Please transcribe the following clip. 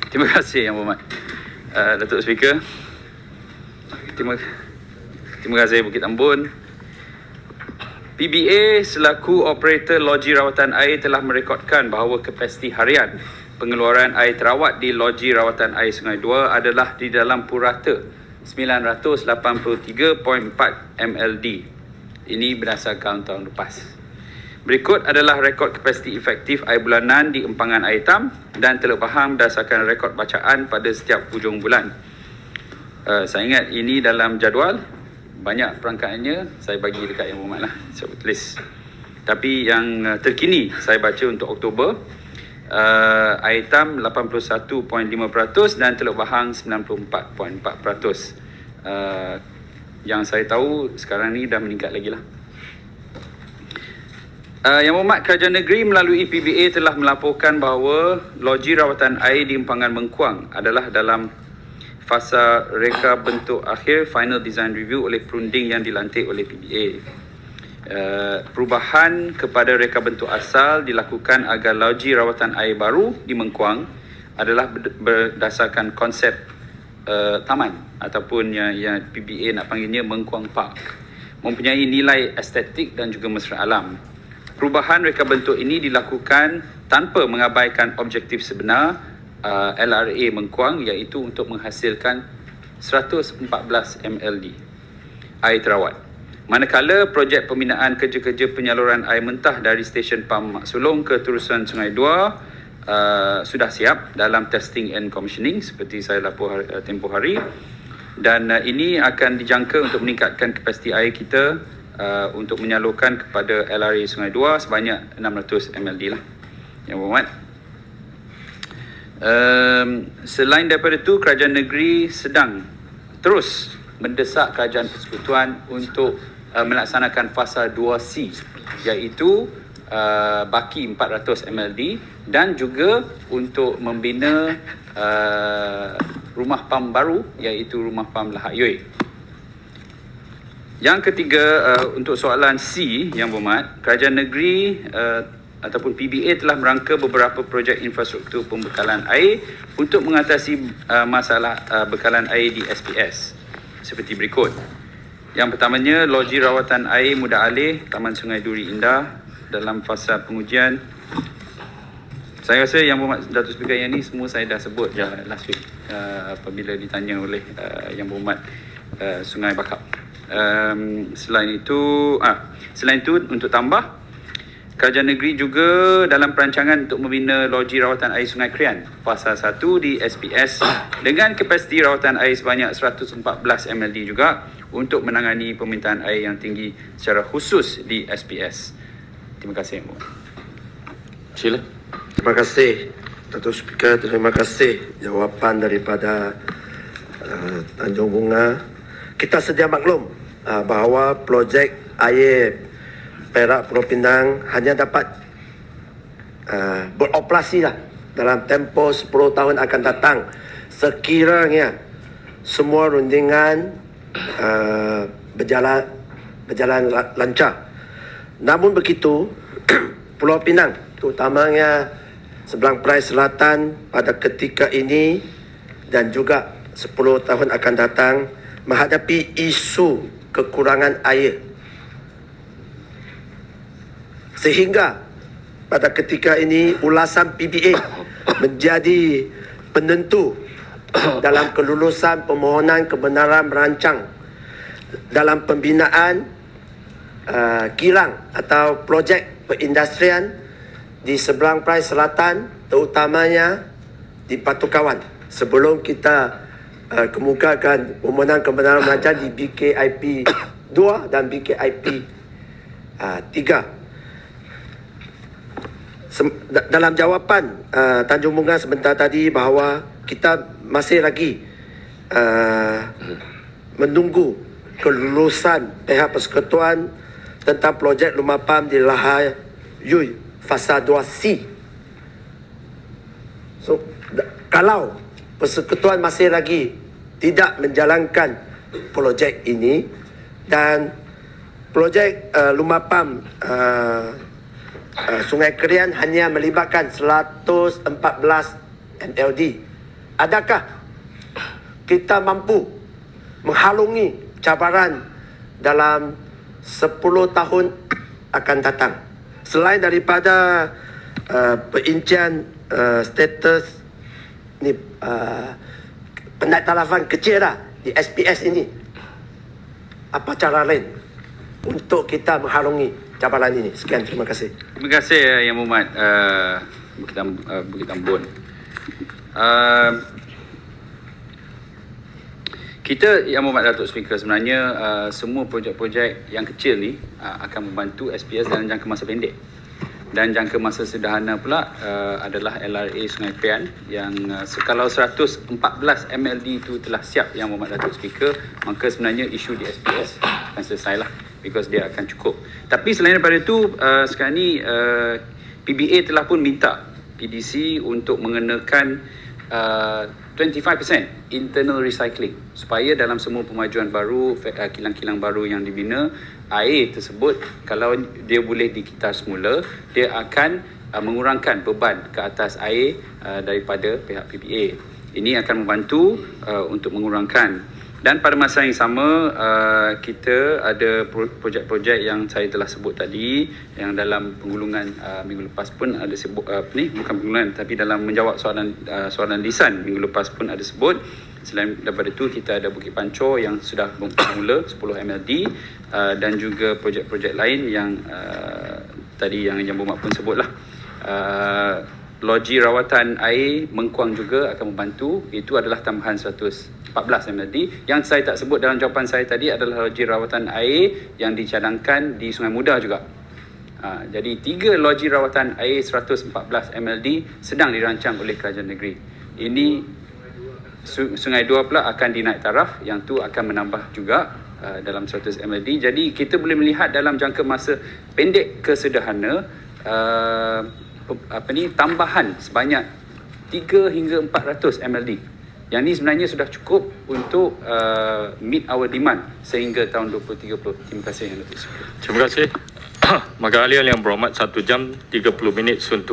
Terima kasih Yang Berhormat Datuk Speaker. Terima kasih Bukit Ambon. PBA selaku operator loji rawatan air telah merekodkan bahawa kapasiti harian pengeluaran air terawat di loji rawatan air Sungai Dua adalah di dalam purata 983.4 mld. Ini berdasarkan tahun lepas. Berikut adalah rekod kapasiti efektif air bulanan di empangan air hitam dan Teluk Bahang berdasarkan rekod bacaan pada setiap hujung bulan. Saya ingat ini dalam jadual, banyak perangkatnya saya bagi dekat Yang Berhormat lah, saya tulis. Tapi yang terkini saya baca untuk Oktober, air hitam 81.5% dan Teluk Bahang 94.4%. Yang saya tahu sekarang ni dah meningkat lagi lah. Yang Berhormat, Kerajaan Negeri melalui PBA telah melaporkan bahawa loji rawatan air di empangan Bengkuang adalah dalam fasa reka bentuk akhir final design review oleh perunding yang dilantik oleh PBA. Perubahan kepada reka bentuk asal dilakukan agar loji rawatan air baru di Bengkuang adalah berdasarkan konsep taman ataupun yang PBA nak panggilnya Bengkuang Park, mempunyai nilai estetik dan juga mesra alam. Perubahan reka bentuk ini dilakukan tanpa mengabaikan objektif sebenar LRA Bengkuang, iaitu untuk menghasilkan 114 mld air terawat. Manakala projek pembinaan kerja-kerja penyaluran air mentah dari stesen pam Mak Sulong ke terusan Sungai Dua sudah siap dalam testing and commissioning seperti saya lapor tempoh hari, dan ini akan dijangka untuk meningkatkan kapasiti air kita untuk menyalurkan kepada LRA Sungai Dua sebanyak 600 mld lah. Yang Berhormat, selain daripada itu, Kerajaan Negeri sedang terus mendesak Kerajaan Persekutuan untuk melaksanakan fasa 2C, iaitu baki 400 mld dan juga untuk membina rumah pam baru, iaitu rumah pam Lahak Yoi. Yang ketiga, untuk soalan C, Yang Berhormat, Kerajaan Negeri ataupun PBA telah merangka beberapa projek infrastruktur pembekalan air untuk mengatasi masalah bekalan air di SPS seperti berikut. Yang pertamanya, loji rawatan air mudah alih Taman Sungai Duri Indah dalam fasa pengujian. Saya rasa Yang Berhormat Datuk Speaker, yang ni semua saya dah sebut last week apabila ditanya oleh Yang Berhormat Sungai Bakap. Selain itu untuk tambah, Kerajaan Negeri juga dalam perancangan untuk membina loji rawatan air Sungai Krian fasa 1 di SPS dengan kapasiti rawatan air sebanyak 114 mld juga untuk menangani permintaan air yang tinggi secara khusus di SPS. Terima kasih. Sila. Terima kasih Datuk Speaker, terima kasih jawapan daripada Tanjung Bunga. Kita sedia maklum bahawa projek air Perak Pulau Pinang hanya dapat beroperasi lah dalam tempoh 10 tahun akan datang sekiranya semua rundingan berjalan lancar. Namun begitu, Pulau Pinang terutamanya sebelang Perai Selatan pada ketika ini dan juga 10 tahun akan datang menghadapi isu kekurangan air. Sehingga pada ketika ini ulasan PBA menjadi penentu dalam kelulusan permohonan kebenaran merancang dalam pembinaan kilang atau projek perindustrian di seberang Perai Selatan, terutamanya di Batu Kawan, sebelum kita kemukakan permohonan kebenaran merancang di BKIP 2 dan BKIP 3. Dalam jawapan Tanjung Bunga sebentar tadi bahawa kita masih lagi menunggu kelulusan pihak persekutuan tentang projek rumah pam di Lahak Yoi fasa 2C. So, kalau persekutuan masih lagi tidak menjalankan projek ini dan projek rumah pam Sungai Krian hanya melibatkan 114 mld, adakah kita mampu menghalungi cabaran dalam 10 tahun akan datang? Selain daripada perincian status ni penaktarafan kecil lah di SPS ini, apa cara lain untuk kita menghalungi cabaran ini? Sekian, terima kasih. Terima kasih Yang Berhormat Bukit Tambun. Kita Yang Berhormat Datuk Speaker, sebenarnya semua projek-projek yang kecil ni akan membantu SPS dalam jangka masa pendek. Dan jangka masa sederhana pula adalah LRA Sungai Pean yang kalau 114 MLD itu telah siap Yang Berhormat Datuk Speaker, maka sebenarnya isu di SPS akan selesai lah, because dia akan cukup. Tapi selain daripada itu, sekarang ni PBA telah pun minta PDC untuk mengenakan 25% internal recycling supaya dalam semua pemajuan baru, kilang-kilang baru yang dibina, air tersebut kalau dia boleh dikitar semula, dia akan mengurangkan beban ke atas air daripada pihak PBA. Ini akan membantu untuk mengurangkan. Dan pada masa yang sama, kita ada projek-projek yang saya telah sebut tadi, yang dalam penggulungan minggu lepas pun ada sebut, bukan penggulungan tapi dalam menjawab soalan lisan minggu lepas pun ada sebut. Selain daripada itu, kita ada Bukit Pancor yang sudah bermula 10 MLD, dan juga projek-projek lain yang tadi yang Berhormat pun sebutlah. Loji rawatan air Mengkuang juga akan membantu. Itu adalah tambahan 114 MLD. Yang saya tak sebut dalam jawapan saya tadi adalah loji rawatan air yang dicadangkan di Sungai Muda juga. Jadi 3 loji rawatan air 114 MLD sedang dirancang oleh Kerajaan Negeri. Ini Sungai Dua pula akan dinaik taraf, yang tu akan menambah juga dalam 100 MLD. Jadi kita boleh melihat dalam jangka masa pendek ke sederhana, tambahan sebanyak 3 hingga 400 MLD. Yang ni sebenarnya sudah cukup untuk meet our demand sehingga tahun 2030. Terima kasih Yang Datuk Speaker. Terima kasih. Maka ahlian Yang Berhormat 1 jam 30 minit untuk